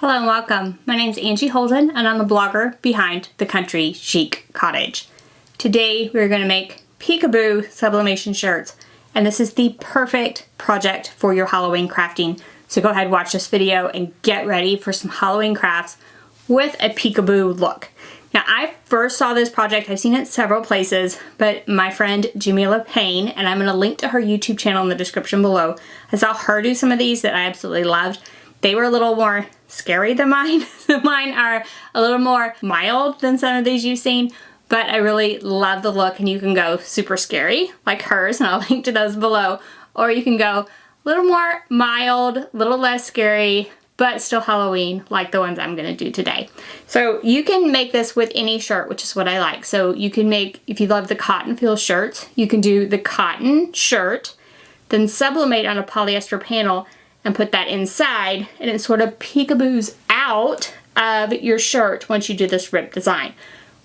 Hello and welcome. My name is Angie Holden and I'm the blogger behind The Country Chic Cottage. Today we're going to make peekaboo sublimation shirts, and this is the perfect project for your Halloween crafting. So go ahead, watch this video and get ready for some Halloween crafts with a peekaboo look. Now, I first saw this project, I've seen it several places, but my friend Jamila Payne, and I'm going to link to her YouTube channel in the description below. I saw her do some of these that I absolutely loved. They were a little more scary than mine. Mine are a little more mild than some of these you've seen, but I really love the look, and you can go super scary like hers, and I'll link to those below, or you can go a little more mild, a little less scary, but still Halloween like the ones I'm going to do today. So you can make this with any shirt, which is what I like. So you can make, if you love the cotton feel shirts, you can do the cotton shirt, then sublimate on a polyester panel and put that inside, and it sort of peekaboos out of your shirt once you do this rib design,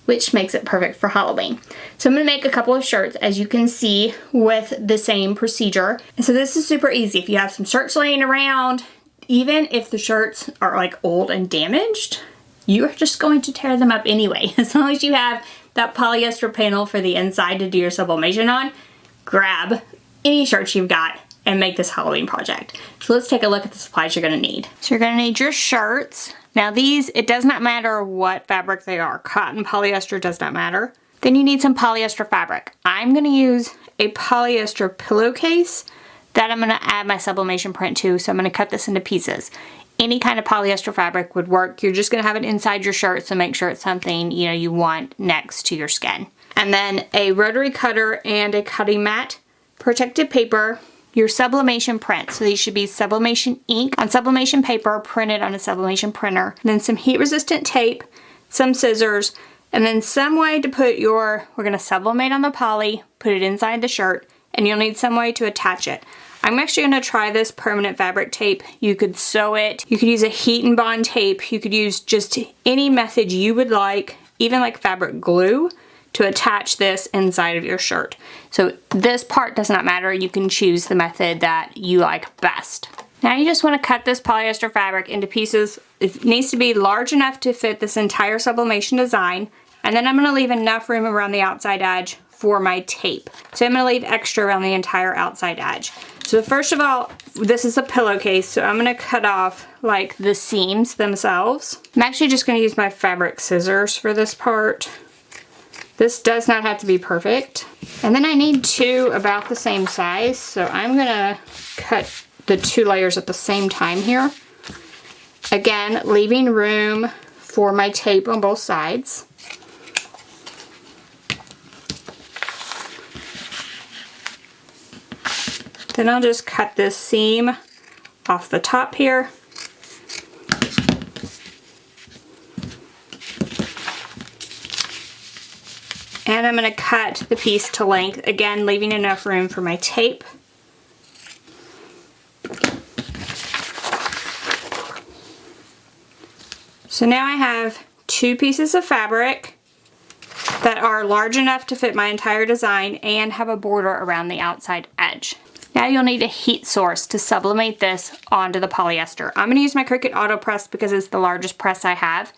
which makes it perfect for Halloween. So I'm going to make a couple of shirts, as you can see, with the same procedure. And so this is super easy. If you have some shirts laying around, even if the shirts are like old and damaged, you're just going to tear them up anyway. As long as you have that polyester panel for the inside to do your sublimation on, grab any shirts you've got and make this Halloween project. So let's take a look at the supplies you're going to need. So you're going to need your shirts. Now these, it does not matter what fabric they are. Cotton, polyester, does not matter. Then you need some polyester fabric. I'm going to use a polyester pillowcase that I'm going to add my sublimation print to, so I'm going to cut this into pieces. Any kind of polyester fabric would work. You're just going to have it inside your shirt, so make sure it's something you want next to your skin. And then a rotary cutter and a cutting mat, protective paper, your sublimation print. So these should be sublimation ink on sublimation paper printed on a sublimation printer. And then some heat resistant tape, some scissors, and then some way to put we're going to sublimate on the poly, put it inside the shirt, and you'll need some way to attach it. I'm actually going to try this permanent fabric tape. You could sew it, you could use a heat and bond tape, you could use just any method you would like, even like fabric glue, to attach this inside of your shirt. So this part does not matter. You can choose the method that you like best. Now you just want to cut this polyester fabric into pieces. It needs to be large enough to fit this entire sublimation design, and then I'm going to leave enough room around the outside edge for my tape. So I'm going to leave extra around the entire outside edge. So first of all, this is a pillowcase, so I'm going to cut off like the seams themselves. I'm actually just going to use my fabric scissors for this part. This does not have to be perfect. And then I need two about the same size, so I'm gonna cut the two layers at the same time here. Again, leaving room for my tape on both sides. Then I'll just cut this seam off the top here. And I'm going to cut the piece to length, again leaving enough room for my tape. So now I have two pieces of fabric that are large enough to fit my entire design and have a border around the outside edge. Now you'll need a heat source to sublimate this onto the polyester. I'm going to use my Cricut Auto Press because it's the largest press I have.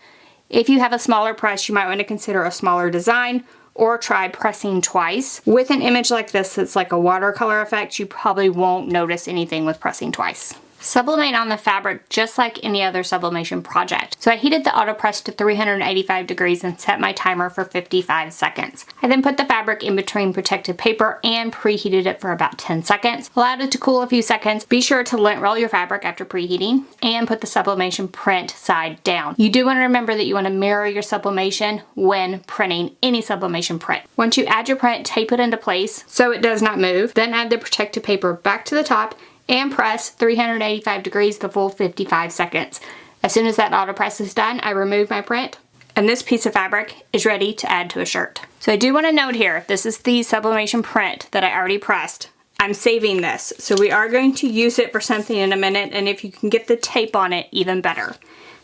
If you have a smaller press, you might want to consider a smaller design, or try pressing twice. With an image like this that's like a watercolor effect, you probably won't notice anything with pressing twice. Sublimate on the fabric just like any other sublimation project. So I heated the AutoPress to 385 degrees and set my timer for 55 seconds. I then put the fabric in between protective paper and preheated it for about 10 seconds. Allowed it to cool a few seconds. Be sure to lint roll your fabric after preheating and put the sublimation print side down. You do want to remember that you want to mirror your sublimation when printing any sublimation print. Once you add your print, tape it into place so it does not move. Then add the protective paper back to the top and press 385 degrees the full 55 seconds. As soon as that auto press is done, I remove my print, and this piece of fabric is ready to add to a shirt. So I do want to note here, this is the sublimation print that I already pressed. I'm saving this, so we are going to use it for something in a minute, and if you can get the tape on it, even better.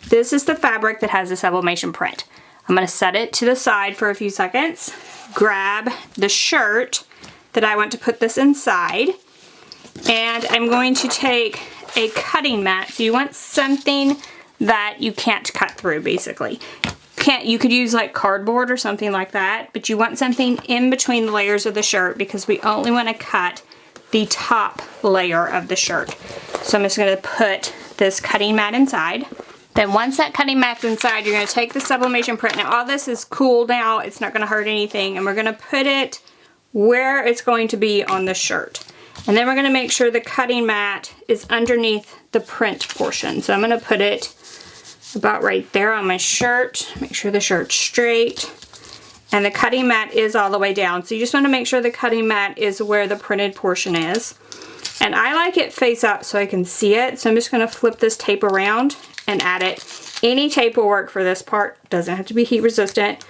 This is the fabric that has the sublimation print. I'm going to set it to the side for a few seconds, grab the shirt that I want to put this inside, and I'm going to take a cutting mat. So you want something that you can't cut through, basically. You could use like cardboard or something like that, but you want something in between the layers of the shirt because we only want to cut the top layer of the shirt. So I'm just going to put this cutting mat inside. Then once that cutting mat's inside, you're going to take the sublimation print. Now all this is cool now, it's not going to hurt anything, and we're going to put it where it's going to be on the shirt. And then we're going to make sure the cutting mat is underneath the print portion. So I'm going to put it about right there on my shirt. Make sure the shirt's straight. And the cutting mat is all the way down. So you just want to make sure the cutting mat is where the printed portion is. And I like it face up so I can see it. So I'm just going to flip this tape around and add it. Any tape will work for this part. Doesn't have to be heat resistant.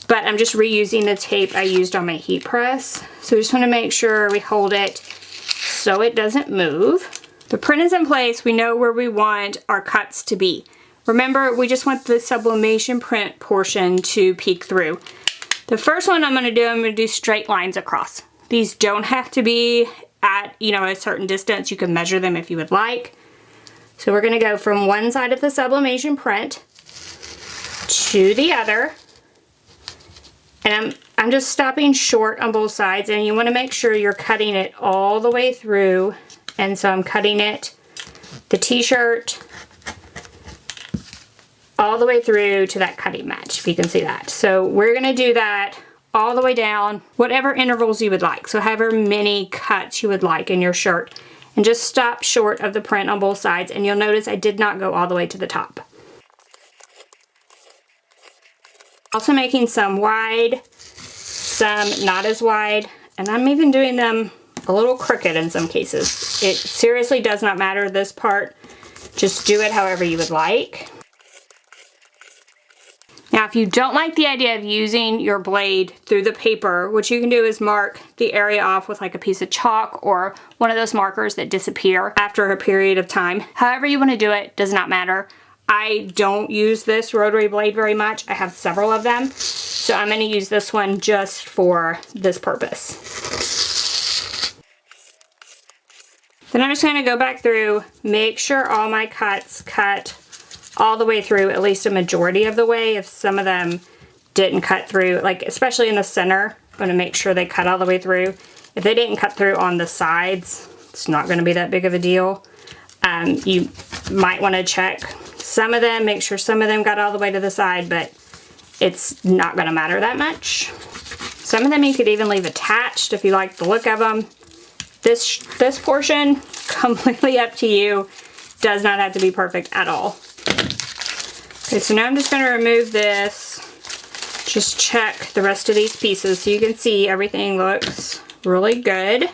But I'm just reusing the tape I used on my heat press. So we just want to make sure we hold it so it doesn't move. The print is in place. We know where we want our cuts to be. Remember, we just want the sublimation print portion to peek through. The first one I'm going to do straight lines across. These don't have to be at, you know, a certain distance. You can measure them if you would like. So we're going to go from one side of the sublimation print to the other. And I'm just stopping short on both sides, and you want to make sure you're cutting it all the way through. And so I'm cutting it, the t-shirt, all the way through to that cutting mat, if you can see that. So we're going to do that all the way down, whatever intervals you would like. So however many cuts you would like in your shirt. And just stop short of the print on both sides, and you'll notice I did not go all the way to the top. Also making some wide, some not as wide, and I'm even doing them a little crooked in some cases. It seriously does not matter this part. Just do it however you would like. Now, if you don't like the idea of using your blade through the paper, what you can do is mark the area off with like a piece of chalk or one of those markers that disappear after a period of time. However you want to do it, does not matter. I don't use this rotary blade very much. I have several of them. So I'm going to use this one just for this purpose. Then I'm just going to go back through, make sure all my cuts cut all the way through, at least a majority of the way. If some of them didn't cut through, like especially in the center, I'm going to make sure they cut all the way through. If they didn't cut through on the sides, it's not going to be that big of a deal. You might want to check some of them, make sure some of them got all the way to the side, but it's not going to matter that much. Some of them you could even leave attached if you like the look of them. This portion, completely up to you. Does not have to be perfect at all. Okay, so now I'm just going to remove this. Just check the rest of these pieces so you can see everything looks really good.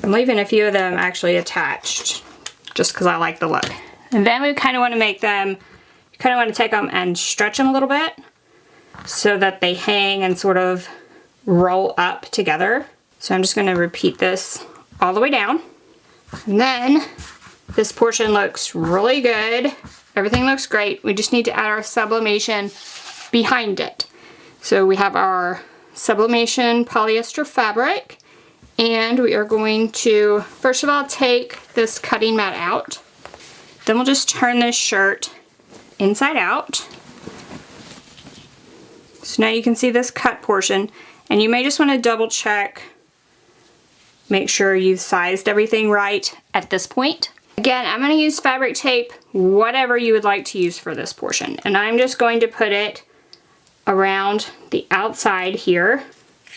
I'm leaving a few of them actually attached just because I like the look. And then we kind of want to make them, you kind of want to take them and stretch them a little bit so that they hang and sort of roll up together. So I'm just going to repeat this all the way down. And then this portion looks really good. Everything looks great. We just need to add our sublimation behind it. So we have our sublimation polyester fabric, and we are going to, first of all, take this cutting mat out. Then we'll just turn this shirt inside out. So now you can see this cut portion, and you may just want to double check, make sure you've sized everything right at this point. Again, I'm going to use fabric tape, whatever you would like to use for this portion. And I'm just going to put it around the outside here.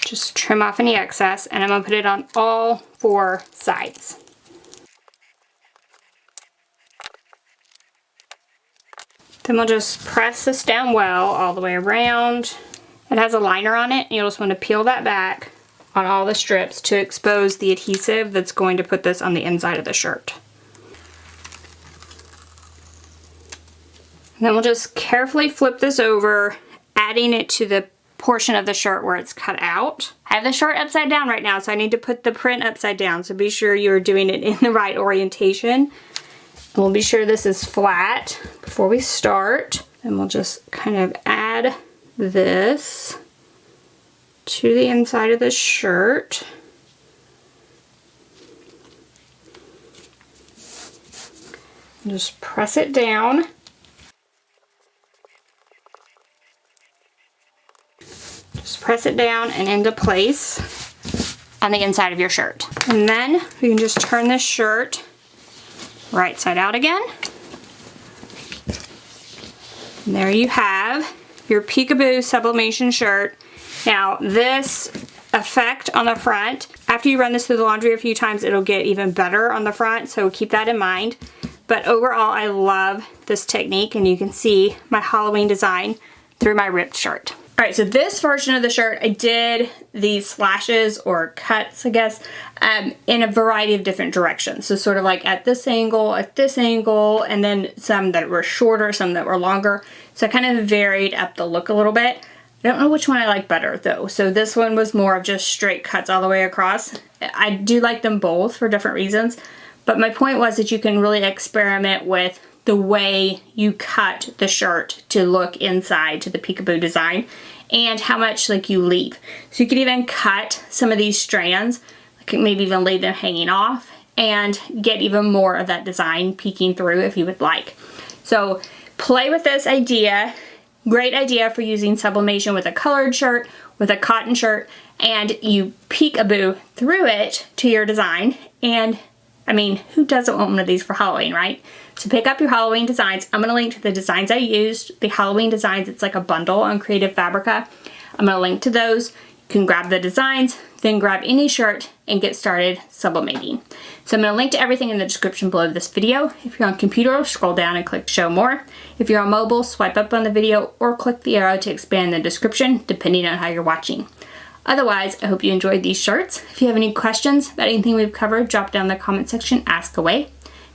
Just trim off any excess, and I'm going to put it on all 4 sides. Then we'll just press this down well all the way around. It has a liner on it, and you'll just want to peel that back on all the strips to expose the adhesive that's going to put this on the inside of the shirt. And then we'll just carefully flip this over, adding it to the portion of the shirt where it's cut out. I have the shirt upside down right now, so I need to put the print upside down, so be sure you're doing it in the right orientation. And we'll be sure this is flat before we start. And we'll just kind of add this to the inside of the shirt. Just press it down. Just press it down and into place on the inside of your shirt. And then you can just turn this shirt right side out again. And there you have your Peekaboo Sublimation shirt. Now this effect on the front, after you run this through the laundry a few times, it'll get even better on the front, so keep that in mind. But overall, I love this technique, and you can see my Halloween design through my ripped shirt. All right, so this version of the shirt, I did these slashes or cuts, I guess, in a variety of different directions. So sort of like at this angle, and then some that were shorter, some that were longer. So I kind of varied up the look a little bit. I don't know which one I like better though. So this one was more of just straight cuts all the way across. I do like them both for different reasons, but my point was that you can really experiment with the way you cut the shirt to look inside to the Peekaboo design and how much like you leave. So you could even cut some of these strands, like maybe even leave them hanging off and get even more of that design peeking through if you would like. So play with this idea. Great idea for using sublimation with a colored shirt, with a cotton shirt, and you peekaboo through it to your design. And I mean, who doesn't want one of these for Halloween, right? So pick up your Halloween designs. I'm going to link to the designs I used, the Halloween designs. It's like a bundle on Creative Fabrica. I'm going to link to those. You can grab the designs, then grab any shirt and get started sublimating. So I'm going to link to everything in the description below this video. If you're on computer, scroll down and click show more. If you're on mobile, swipe up on the video or click the arrow to expand the description, depending on how you're watching. Otherwise, I hope you enjoyed these shirts. If you have any questions about anything we've covered, drop down in the comment section, ask away.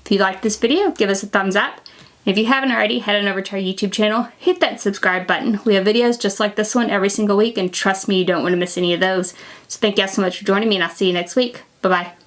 If you liked this video, give us a thumbs up. If you haven't already, head on over to our YouTube channel, hit that subscribe button. We have videos just like this one every single week, and trust me, you don't want to miss any of those. So thank you guys so much for joining me, and I'll see you next week. Bye-bye.